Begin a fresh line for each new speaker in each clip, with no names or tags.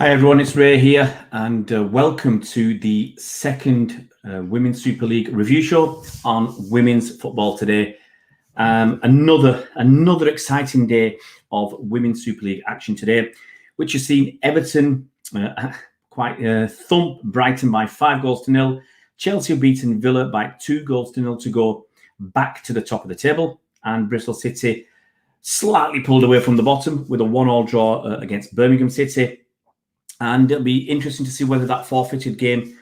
Hi everyone, it's Ray here, and welcome to the second Women's Super League review show on women's football today. Another exciting day of Women's Super League action today, which has seen Everton thump Brighton by 5-0. Chelsea have beaten Villa by 2-0 to go back to the top of the table, and Bristol City slightly pulled away from the bottom with a 1-1 draw against Birmingham City. And it'll be interesting to see whether that forfeited game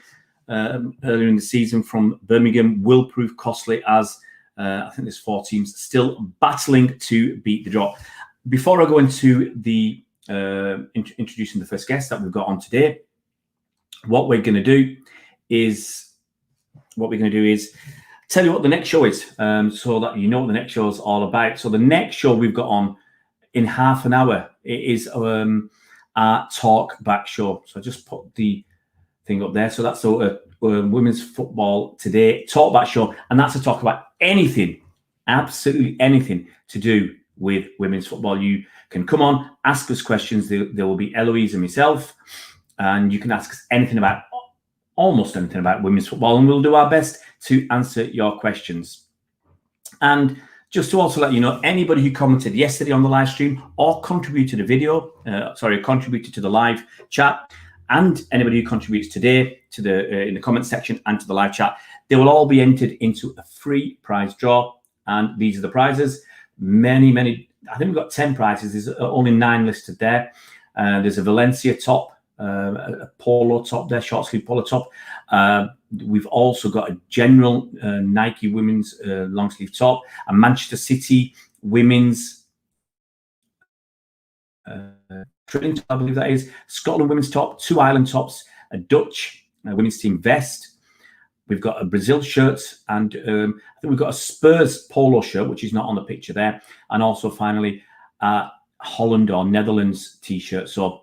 earlier in the season from Birmingham will prove costly, as I think there's 4 teams still battling to beat the draw. Before I go into the introducing the first guest that we've got on today, what we're going to do is tell you what the next show is, so that you know what the next show is all about. So the next show we've got on in half an hour is our talk back show. So I just put the thing up there. So that's a women's football today talk back show, and that's to talk about anything, absolutely anything to do with women's football. You can come on, ask us questions. There will be Eloise and myself, and you can ask us anything about, almost anything about women's football, and we'll do our best to answer your questions. And just to also let you know, anybody who commented yesterday on the live stream or contributed to the live chat, and anybody who contributes today to in the comment section and to the live chat, they will all be entered into a free prize draw. And these are the prizes. Many, I think we've got 10 prizes. There's only 9 listed there. There's a Valencia top, a polo top there, short sleeve polo top. We've also got a general Nike women's long sleeve top, a Manchester City women's training top, I believe that is, Scotland women's top, 2 Ireland tops, a Dutch women's team vest. We've got a Brazil shirt, and I think we've got a Spurs polo shirt, which is not on the picture there, and also finally a Holland or Netherlands t-shirt. So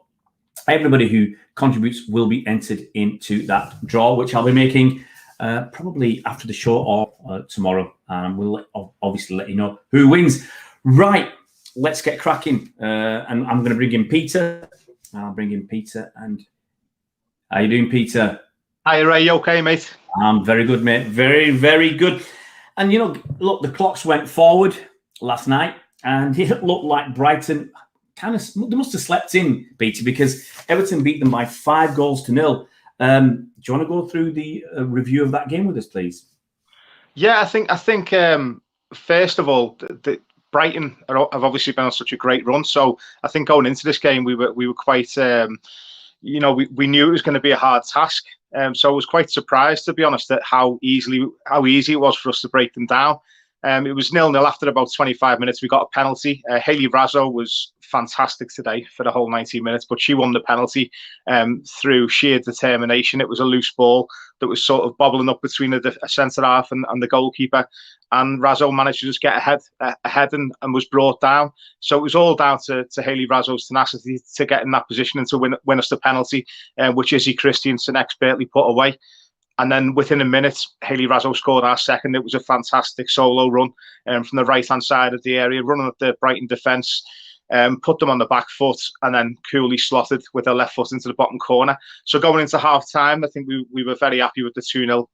everybody who contributes will be entered into that draw, which I'll be making probably after the show or tomorrow. And we'll obviously let you know who wins. Right, let's get cracking. And I'm going to bring in Peter. I'll bring in Peter. And how you doing, Peter?
Hi, Ray. You okay, mate?
I'm very good, mate. Very, very good. And, look, the clocks went forward last night, and it looked like Brighton they must have slept in, Peter, because Everton beat them by 5-0. Do you want to go through the review of that game with us, please?
Yeah, I think first of all, the Brighton have obviously been on such a great run. So I think going into this game, we were quite, we knew it was going to be a hard task. So I was quite surprised, to be honest, at how easy it was for us to break them down. It was 0-0 after about 25 minutes. We got a penalty. Hayley Raso was fantastic today for the whole 90 minutes, but she won the penalty through sheer determination. It was a loose ball that was sort of bobbling up between a centre half and the goalkeeper, and Raso managed to just get ahead and was brought down. So it was all down to Hayley Raso's tenacity to get in that position and to win us the penalty, which Izzy Christiansen expertly put away. And then within a minute, Hayley Raso scored our second. It was a fantastic solo run from the right-hand side of the area, running up the Brighton defence, put them on the back foot, and then coolly slotted with her left foot into the bottom corner. So going into half-time, I think we were very happy with the 2-0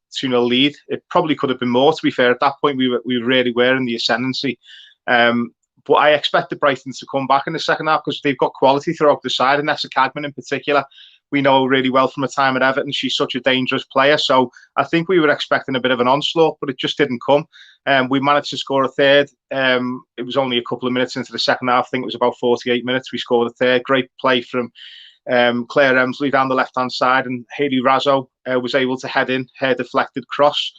lead. It probably could have been more, to be fair. At that point, we really were in the ascendancy. But I expected Brighton to come back in the second half because they've got quality throughout the side, and Nessa Cadman in particular. We know really well from her time at Everton. She's such a dangerous player. So I think we were expecting a bit of an onslaught, but it just didn't come. We managed to score a third. It was only a couple of minutes into the second half. I think it was about 48 minutes. We scored a third. Great play from Claire Emsley down the left-hand side. And Hayley Raso was able to head in her deflected cross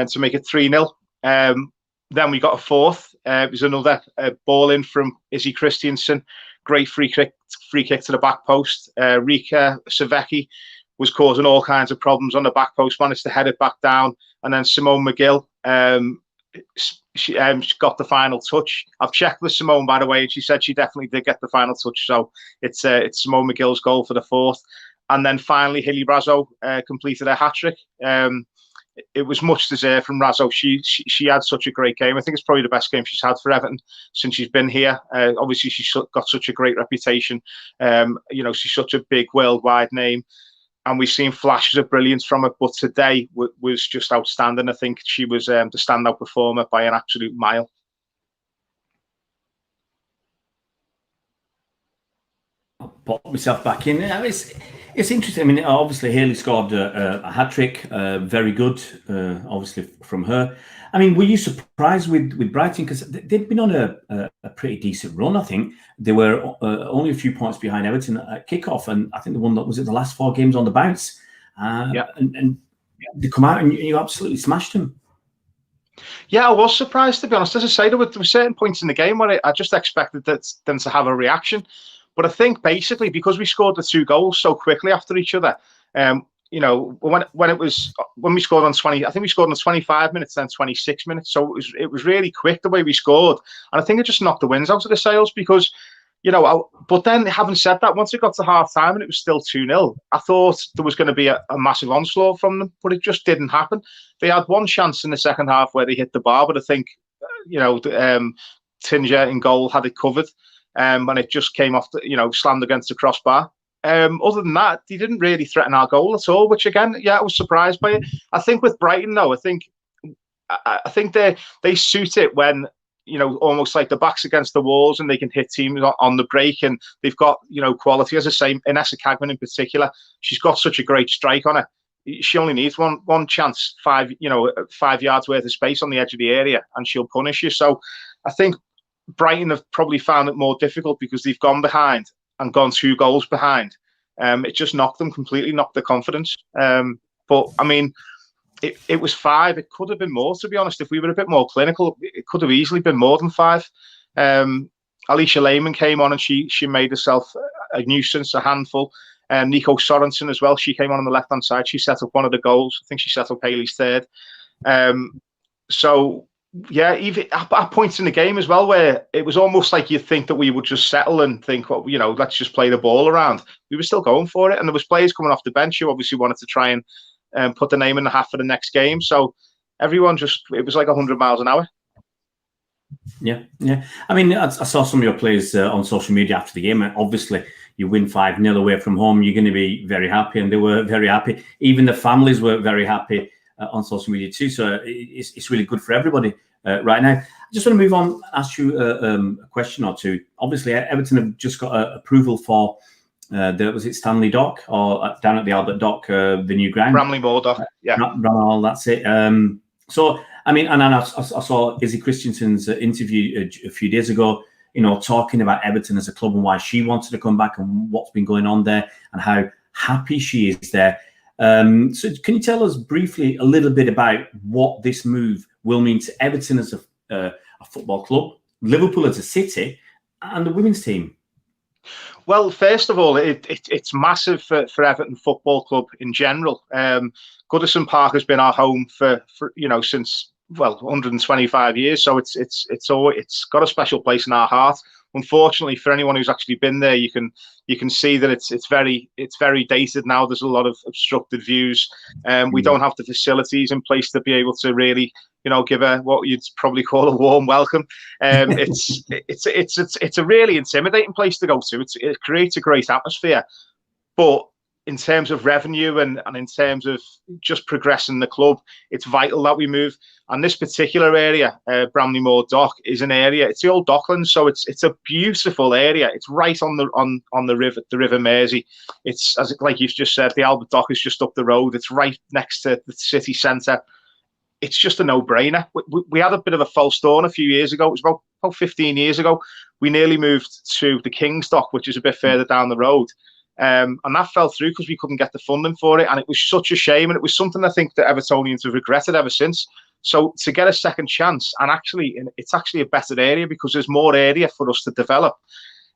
to make it 3-0. Then we got a fourth. It was another ball in from Izzy Christiansen. Great free kick to the back post. Rika Savecki was causing all kinds of problems on the back post, managed to head it back down. And then Simone McGill, she got the final touch. I've checked with Simone, by the way, and she said she definitely did get the final touch. So it's Simone McGill's goal for the fourth. And then finally, Hayley Raso completed a hat-trick it was much deserved from Razzo. She had such a great game. I think it's probably the best game she's had for Everton since she's been here. Obviously, she's got such a great reputation. She's such a big worldwide name, and we've seen flashes of brilliance from her. But today was just outstanding. I think she was the standout performer by an absolute mile.
I'll pop myself back in. It's interesting. I mean, obviously, Haley scored a hat-trick. Very good, obviously, from her. I mean, were you surprised with Brighton? Because they've been on a pretty decent run, I think. They were only a few points behind Everton at kickoff, and I think the one that was the last 4 games on the bounce. And they come out and you absolutely smashed them.
Yeah, I was surprised, to be honest. As I say, there were certain points in the game where I just expected them to have a reaction. But I think basically because we scored the 2 goals so quickly after each other, when we scored on 20, I think we scored on 25 minutes, then 26 minutes. So it was really quick the way we scored, and I think it just knocked the winds out of the sails because, but then having said that, once it got to half time and it was still 2-0, I thought there was going to be a massive onslaught from them, but it just didn't happen. They had one chance in the second half where they hit the bar, but I think, Tinger in goal had it covered. And it just came off, slammed against the crossbar. Other than that, they didn't really threaten our goal at all, which again, I was surprised by it. I think with Brighton, though, I think they suit it when, almost like the back's against the walls and they can hit teams on the break, and they've got, quality. As I say, Inessa Cagman in particular, she's got such a great strike on her. She only needs one chance, 5 yards worth of space on the edge of the area, and she'll punish you. So I think Brighton have probably found it more difficult because they've gone behind and gone 2 goals behind. It just knocked their confidence. But I mean, it was 5. It could have been more, to be honest. If we were a bit more clinical, it could have easily been more than 5. Alicia Lehman came on and she made herself a nuisance, a handful. Nico Sorensen as well. She came on the left-hand side. She set up one of the goals. I think she set up Haley's 3rd. Yeah, even at points in the game as well, where it was almost like you'd think that we would just settle and think, well, let's just play the ball around. We were still going for it, and there was players coming off the bench who obviously wanted to try and put the name in the hat for the next game. So everyone it was like 100 miles an hour.
Yeah. I mean, I saw some of your players on social media after the game, and obviously you win 5-0 away from home, you're going to be very happy, and they were very happy. Even the families were very happy on social media too. So it's really good for everybody right now. I just want to move on and ask you a question or two. Obviously, Everton have just got approval for was it Stanley Dock or down at the Albert Dock, the new ground?
Bramley Moor Dock, yeah.
Bramall, that's it. So, I mean, and I saw Izzy Christensen's interview a few days ago, talking about Everton as a club and why she wanted to come back and what's been going on there and how happy she is there. So can you tell us briefly a little bit about what this move will mean to Everton as a football club, Liverpool as a city, and the women's team?
Well, first of all, it's massive for Everton Football Club in general. Goodison Park has been our home for since 125 years, so it's got a special place in our heart. Unfortunately, for anyone who's actually been there, you can see that it's very dated now. There's a lot of obstructed views. We don't have the facilities in place to be able to really, give what you'd probably call a warm welcome. It's a really intimidating place to go to. It creates a great atmosphere, but in terms of revenue and in terms of just progressing the club, it's vital that we move. And this particular area, Bramley Moor Dock, is an area. It's the old Docklands, so it's a beautiful area. It's right on the River Mersey. It's like you've just said, the Albert Dock is just up the road. It's right next to the city centre. It's just a no-brainer. We had a bit of a false dawn a few years ago. It was about 15 years ago. We nearly moved to the King's Dock, which is a bit further down the road. And that fell through because we couldn't get the funding for it. And it was such a shame. And it was something I think that Evertonians have regretted ever since. So to get a second chance, and it's actually a better area because there's more area for us to develop.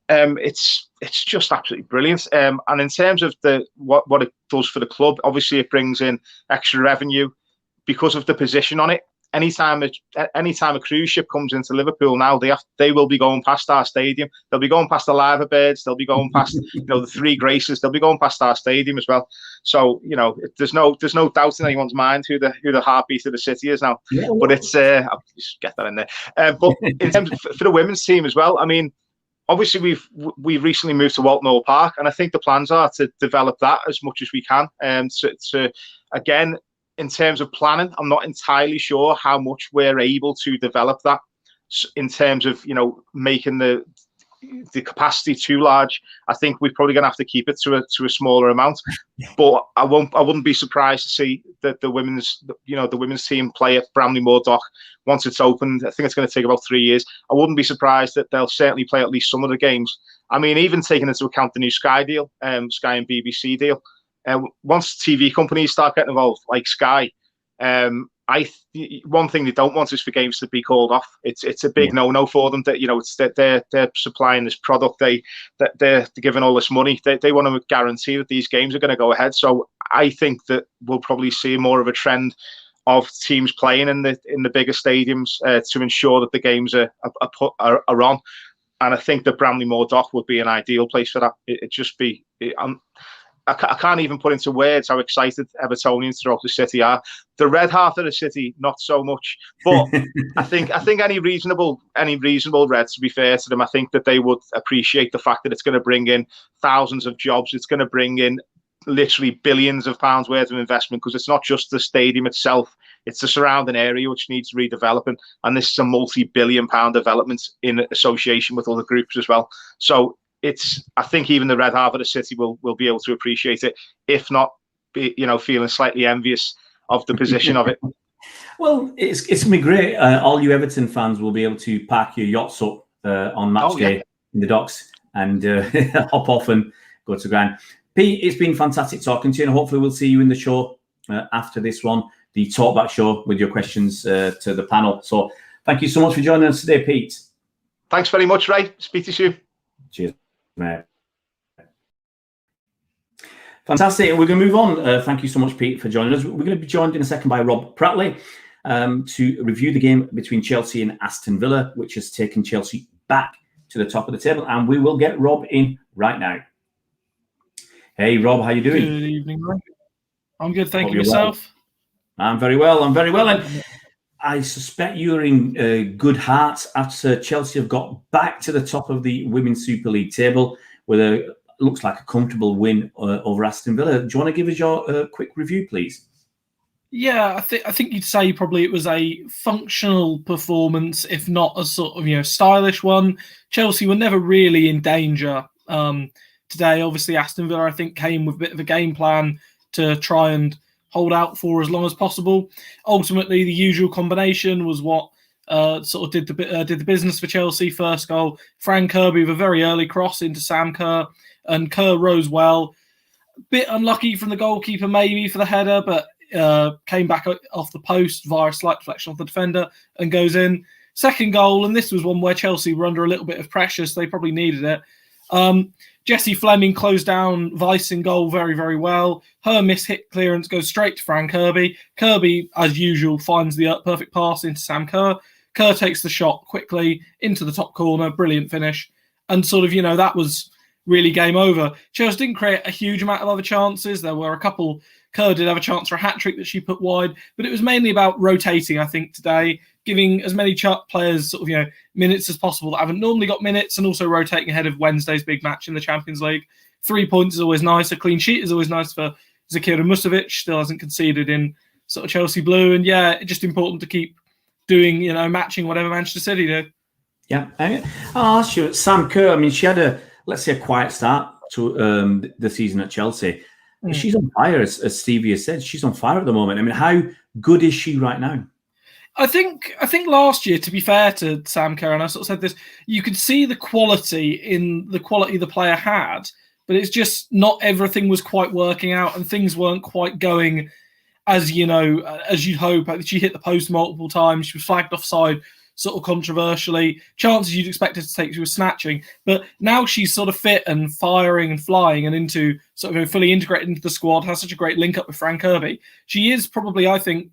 It's just absolutely brilliant. And in terms of what it does for the club, obviously it brings in extra revenue because of the position on it. anytime a cruise ship comes into Liverpool now, they will be going past our stadium. They'll be going past the Liver Birds. They'll be going past the Three Graces. They'll be going past our stadium as well. So there's no doubt in anyone's mind who the heartbeat of the city is now. Yeah. But it's I'll just get that in there. But in terms of, for the women's team as well, I mean, obviously we've recently moved to Walton Hall Park, and I think the plans are to develop that as much as we can. To again, in terms of planning, I'm not entirely sure how much we're able to develop that in terms of making the capacity too large. I think we're probably going to have to keep it to a smaller amount. But I wouldn't be surprised to see that the women's team play at Bramley Moor Dock once it's opened. I think it's going to take about 3 years. I wouldn't be surprised that they'll certainly play at least some of the games. I mean, even taking into account the new Sky deal, Sky and BBC deal, once TV companies start getting involved, like Sky, one thing they don't want is for games to be called off. It's a big no-no for them that it's that they're supplying this product, they're giving all this money. They want to guarantee that these games are going to go ahead. So I think that we'll probably see more of a trend of teams playing in the bigger stadiums to ensure that the games are on. And I think that Bramley Moor Dock would be an ideal place for that. I can't even put into words how excited Evertonians throughout the city are. The red half of the city, not so much. But I think any reasonable Reds, to be fair to them, I think that they would appreciate the fact that it's going to bring in thousands of jobs. It's going to bring in literally billions of pounds worth of investment, because it's not just the stadium itself, it's the surrounding area which needs redeveloping, and this is a multi-billion-pound development in association with other groups as well. So I think even the red half of the city will be able to appreciate it, if not feeling slightly envious of the position of it.
Well, it's going to be great. All you Everton fans will be able to park your yachts up on match day in the docks and hop off and go to ground. Pete, it's been fantastic talking to you, and hopefully we'll see you in the show after this one, the Talkback Show, with your questions to the panel. So thank you so much for joining us today, Pete. Thanks very much, Ray. Speak to you soon. Cheers, mate. Fantastic. We're going to move on. Thank you so much, Pete, for joining us. We're going to be joined in a second by Rob Prattley to review the game between Chelsea and Aston Villa, which has taken Chelsea back to the top of the table. And we will get Rob in right now. Hey, Rob, how you doing?
Good evening, Rob. I'm good, thank you. Yourself?
Well. I'm very well. And I suspect you're in good heart after Chelsea have got back to the top of the Women's Super League table with looks like a comfortable win over Aston Villa. Do you want to give us your quick review, please?
Yeah, I think you'd say probably it was a functional performance, if not a sort of stylish one. Chelsea were never really in danger today. Obviously, Aston Villa, I think, came with a bit of a game plan to try and hold out for as long as possible. Ultimately, the usual combination was what sort of did the business for Chelsea. First goal, Fran Kirby with a very early cross into Sam Kerr, and Kerr rose well. Bit unlucky from the goalkeeper maybe for the header, but came back off the post via a slight deflection off the defender and goes in. Second goal, and this was one where Chelsea were under a little bit of pressure, so they probably needed it. Jesse Fleming closed down Weiss in goal very, very well. Her miss-hit clearance goes straight to Fran Kirby. Kirby, as usual, finds the perfect pass into Sam Kerr. Kerr takes the shot quickly into the top corner. Brilliant finish. And sort of, that was really game over. Chelsea didn't create a huge amount of other chances. There were a couple. Kerr did have a chance for a hat-trick that she put wide. But it was mainly about rotating, I think, today, giving as many players sort of, minutes as possible that haven't normally got minutes, and also rotating ahead of Wednesday's big match in the Champions League. 3 points is always nice. A clean sheet is always nice for Zakira Musovic. Still hasn't conceded in sort of Chelsea blue. And yeah, just important to keep doing, matching whatever Manchester City do.
Yeah. I'll ask you, Sam Kerr, I mean, she had a quiet start to the season at Chelsea. She's on fire, as Stevie has said. She's on fire at the moment. I mean, how good is she right now?
I think last year, to be fair to Sam Kerr, and I sort of said this, you could see the quality the player had, but it's just not everything was quite working out, and things weren't quite going as you'd hope. She hit the post multiple times. She was flagged offside sort of controversially. Chances you'd expect her to take, she was snatching. But now she's sort of fit and firing and flying and into sort of fully integrated into the squad, has such a great link up with Fran Kirby. She is probably, I think,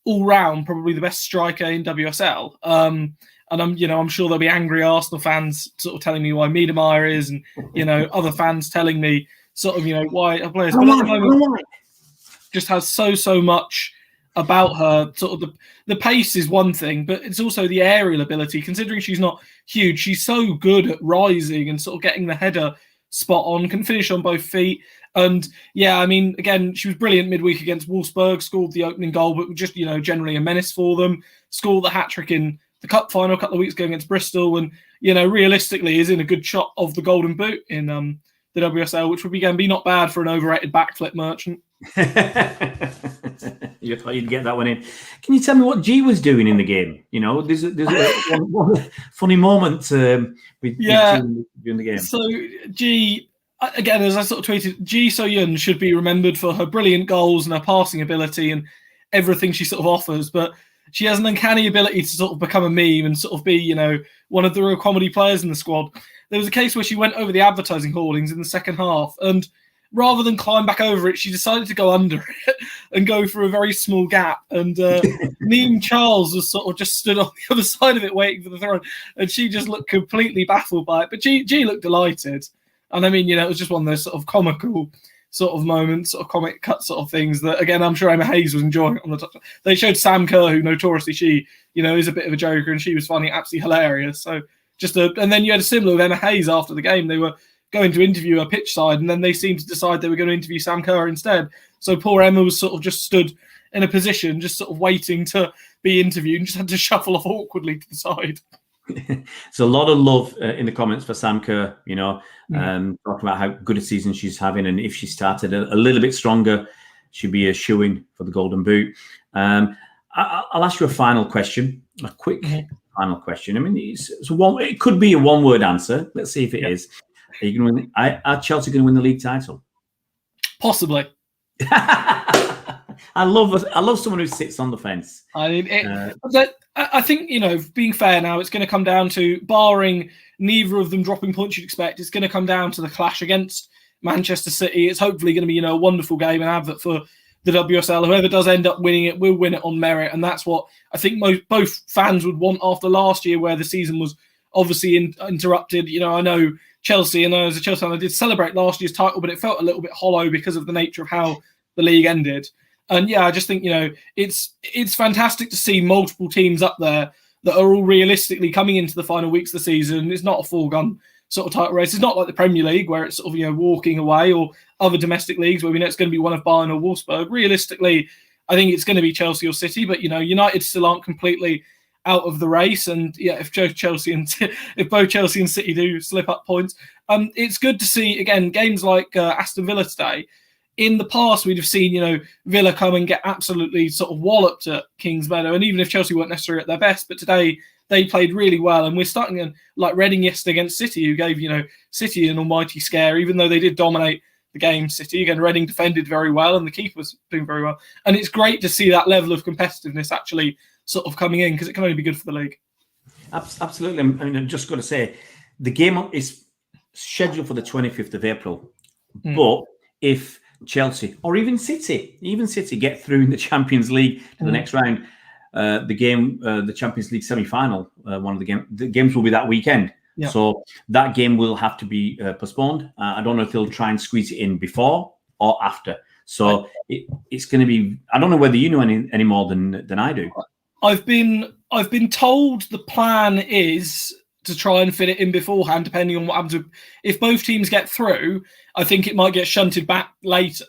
all round probably the best striker in WSL. And I'm sure there'll be angry Arsenal fans sort of telling me why Miedemeier is, and other fans telling me sort of why her players. But at the moment, just has so much about her. Sort of the pace is one thing, but it's also the aerial ability. Considering she's not huge, she's so good at rising and sort of getting the header spot on. Can finish on both feet. And yeah, I mean, again, she was brilliant midweek against Wolfsburg. Scored the opening goal, but just generally a menace for them. Scored the hat trick in the cup final a couple of weeks ago against Bristol, and realistically is in a good shot of the Golden Boot in the WSL, which would again be not bad for an overrated backflip merchant.
You thought you'd get that one in. Can you tell me what G was doing in the game? There's one funny moment with G during the game.
So G, again, as I sort of tweeted, Ji So-yun should be remembered for her brilliant goals and her passing ability and everything she sort of offers, but she has an uncanny ability to sort of become a meme and sort of be, one of the real comedy players in the squad. There was a case where she went over the advertising hoardings in the second half, and rather than climb back over it, she decided to go under it and go through a very small gap. And Neem Charles was sort of just stood on the other side of it waiting for the throw, and she just looked completely baffled by it. But G looked delighted. And I mean, it was just one of those sort of comical sort of moments, sort of comic cut sort of things that, again, I'm sure Emma Hayes was enjoying on the touch. They showed Sam Kerr, who notoriously she, is a bit of a joker, and she was finding it absolutely hilarious. So and then you had a similar with Emma Hayes after the game. They were going to interview her pitch side, and then they seemed to decide they were going to interview Sam Kerr instead. So poor Emma was sort of just stood in a position, just sort of waiting to be interviewed, and just had to shuffle off awkwardly to the side.
So a lot of love in the comments for Sam Kerr, talking about how good a season she's having, and if she started a little bit stronger, she'd be a shoo-in for the Golden Boot. I'll ask you a final question, a quick final question. I mean, it could be a one-word answer. Let's see if it is. Are you going to win? Are Chelsea going to win the league title?
Possibly.
I love someone who sits on the fence.
I mean, I think, being fair now, it's going to come down to, barring neither of them dropping points you'd expect, it's going to come down to the clash against Manchester City. It's hopefully going to be, a wonderful game and advert for the WSL. Whoever does end up winning it will win it on merit. And that's what I think both fans would want after last year, where the season was obviously interrupted. I know Chelsea, and as a Chelsea fan, I did celebrate last year's title, but it felt a little bit hollow because of the nature of how the league ended. And yeah, I just think, it's fantastic to see multiple teams up there that are all realistically coming into the final weeks of the season. It's not a foregone sort of title race. It's not like the Premier League where it's sort of, walking away, or other domestic leagues where we know it's going to be one of Bayern or Wolfsburg. Realistically, I think it's going to be Chelsea or City, but, United still aren't completely out of the race. And yeah, if both Chelsea and City do slip up points, it's good to see, again, games like Aston Villa today. In the past, we'd have seen, Villa come and get absolutely sort of walloped at Kings Meadow, and even if Chelsea weren't necessarily at their best, but today they played really well. And we're starting like Reading yesterday against City, who gave, City an almighty scare, even though they did dominate the game. City, again, Reading defended very well, and the keeper was doing very well. And it's great to see that level of competitiveness actually sort of coming in, because it can only be good for the league.
Absolutely. I mean, I've just got to say, the game is scheduled for the 25th of April, but if Chelsea or even City get through in the Champions League to the next round, the Champions League semi-final, one of the games will be that weekend. Yeah. So that game will have to be postponed. I don't know if they'll try and squeeze it in before or after. So it's going to be. I don't know whether you know any more than I do.
I've been told the plan is to try and fit it in beforehand, depending on what happens. If both teams get through, I think it might get shunted back later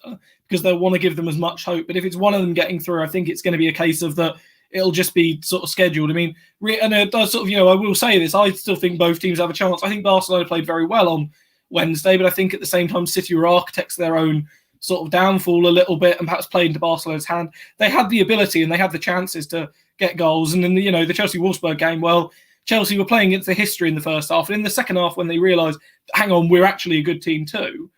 because they'll want to give them as much hope. But if it's one of them getting through, I think it's going to be a case of that it'll just be sort of scheduled. I mean, and it does sort of, I will say this, I still think both teams have a chance. I think Barcelona played very well on Wednesday, but I think at the same time, City were architects of their own sort of downfall a little bit and perhaps played into Barcelona's hand. They had the ability and they had the chances to get goals. And in the Chelsea-Wolfsburg game, well, Chelsea were playing against the history in the first half. And in the second half, when they realised, hang on, we're actually a good team too,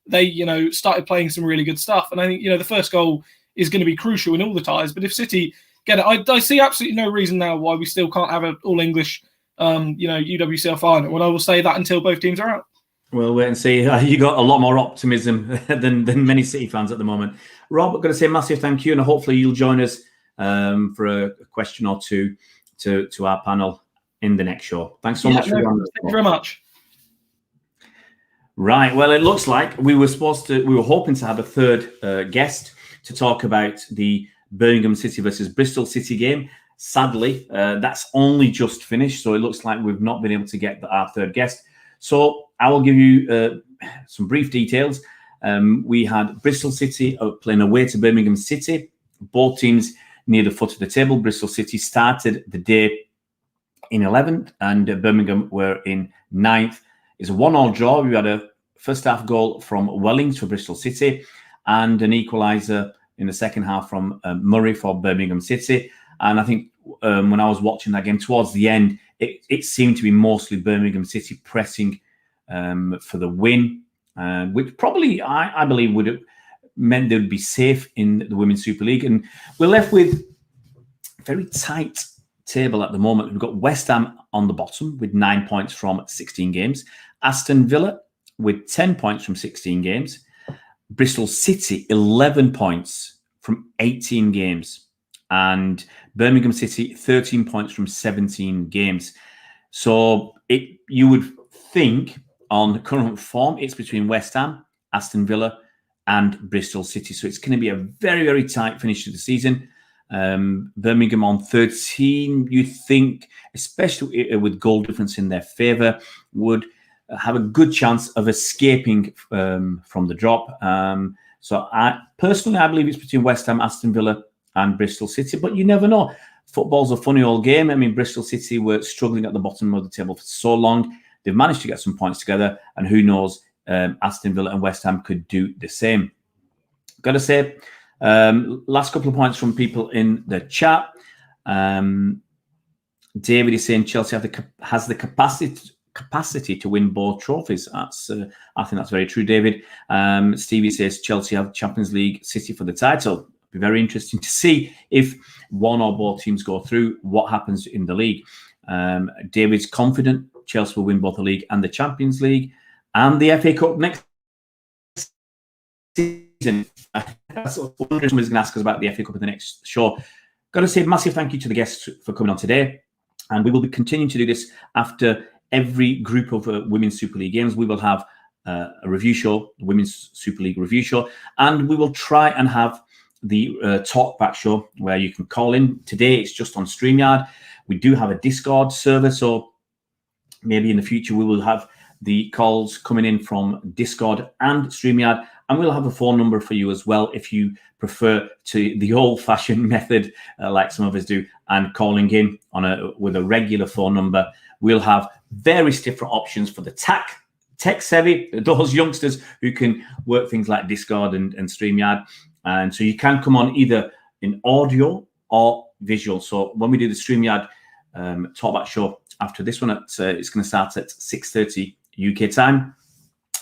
they, started playing some really good stuff. And I think, the first goal is going to be crucial in all the ties. But if City get it, I see absolutely no reason now why we still can't have an all-English, UWCL final. And I will say that until both teams are out.
We'll wait and see. You got a lot more optimism than many City fans at the moment. Rob, I'm going to say a massive thank you, and hopefully you'll join us for a question or two to our panel in the next show. Thanks so much for joining us.
Thank you very much.
Right. Well, it looks like we were hoping to have a third guest to talk about the Birmingham City versus Bristol City game. Sadly, that's only just finished, so it looks like we've not been able to get our third guest. So I will give you some brief details. We had Bristol City playing away to Birmingham City. Both teams near the foot of the table. Bristol City started the day in 11th and Birmingham were in 9th. It's a 1-1 draw. We had a first half goal from Wellings for Bristol City and an equaliser in the second half from Murray for Birmingham City. And I think when I was watching that game towards the end, it seemed to be mostly Birmingham City pressing for the win, which probably I believe would have meant they would be safe in the Women's Super League. And we're left with a very tight table at the moment. We've got West Ham on the bottom with 9 points from 16 games. Aston Villa with 10 points from 16 games. Bristol City, 11 points from 18 games. And Birmingham City, 13 points from 17 games. So you would think on current form, it's between West Ham, Aston Villa, and Bristol City. So it's going to be a very, very tight finish to the season. Birmingham on 13, you think, especially with goal difference in their favour, would have a good chance of escaping from the drop. So I believe it's between West Ham, Aston Villa, and Bristol City, but you never know. Football's a funny old game. I mean, Bristol City were struggling at the bottom of the table for so long. They've managed to get some points together, and who knows, Aston Villa and West Ham could do the same. Got to say, last couple of points from people in the chat. David is saying Chelsea has the capacity to win both trophies. I think that's very true, David. Stevie says Chelsea have Champions League, City for the title. Be very interesting to see if one or both teams go through, what happens in the league. David's confident Chelsea will win both the league and the Champions League and the FA Cup next season. That's what somebody's going to ask us about the FA Cup in the next show. Got to say a massive thank you to the guests for coming on today. And we will be continuing to do this after every group of Women's Super League games. We will have a review show, the Women's Super League review show, and we will try and have the talkback show where you can call in. Today it's just on StreamYard. We do have a Discord server, so maybe in the future we will have the calls coming in from Discord and StreamYard, and we'll have a phone number for you as well if you prefer to the old-fashioned method like some of us do and calling in with a regular phone number. We'll have various different options for the tech-savvy, those youngsters who can work things like Discord and StreamYard. And so you can come on either in audio or visual. So when we do the StreamYard talkback show after this one, it's going to start at 6:30 UK time.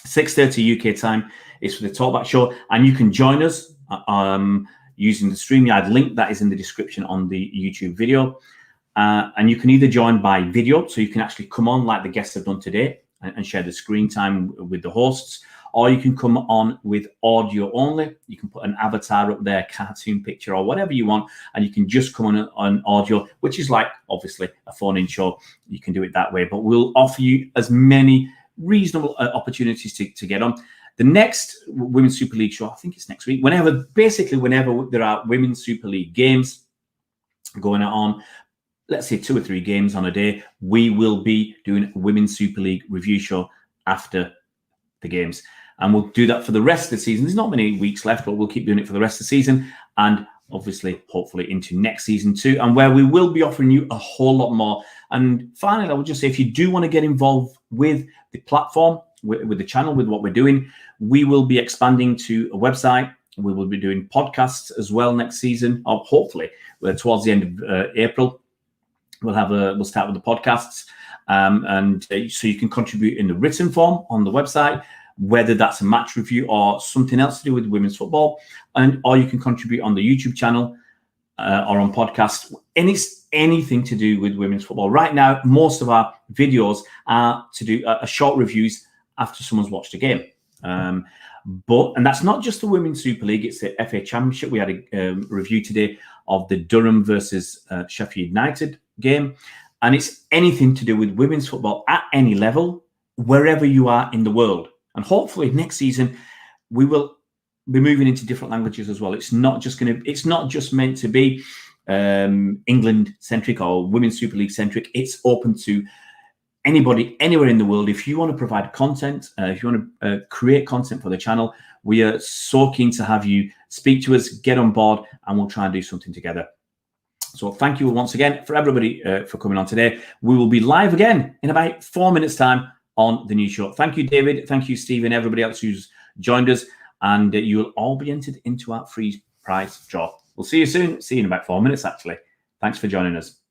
6:30 UK time is for the talkback show. And you can join us using the StreamYard link that is in the description on the YouTube video. And you can either join by video, so you can actually come on like the guests have done today and share the screen time with the hosts, or you can come on with audio only. You can put an avatar up there, cartoon picture, or whatever you want, and you can just come on audio, which is like, obviously, a phone-in show. You can do it that way, but we'll offer you as many reasonable opportunities to get on. The next Women's Super League show, I think it's next week, whenever there are Women's Super League games going on, let's say 2 or 3 games on a day, we will be doing a Women's Super League review show after the games. And we'll do that for the rest of the season. There's not many weeks left, but we'll keep doing it for the rest of the season. And obviously, hopefully into next season too, and where we will be offering you a whole lot more. And finally, I would just say, if you do want to get involved with the platform, with the channel, with what we're doing, we will be expanding to a website. We will be doing podcasts as well next season, or hopefully towards the end of April. We'll start with the podcasts, and so you can contribute in the written form on the website, whether that's a match review or something else to do with women's football, or you can contribute on the YouTube channel or on podcasts, and it's anything to do with women's football. Right now, most of our videos are to do short reviews after someone's watched a game. And that's not just the Women's Super League, it's the FA Championship. We had a review today of the Durham versus Sheffield United game. And it's anything to do with women's football at any level, wherever you are in the world. And hopefully next season, we will be moving into different languages as well. It's not just meant to be England centric or Women's Super League centric. It's open to anybody, anywhere in the world. If you want to provide content, if you want to create content for the channel, we are so keen to have you speak to us, get on board, and we'll try and do something together. So thank you once again for everybody for coming on today. We will be live again in about 4 minutes' time on the new show. Thank you, David. Thank you, Steve, and everybody else who's joined us. And you will all be entered into our free prize draw. We'll see you soon. See you in about 4 minutes, actually. Thanks for joining us.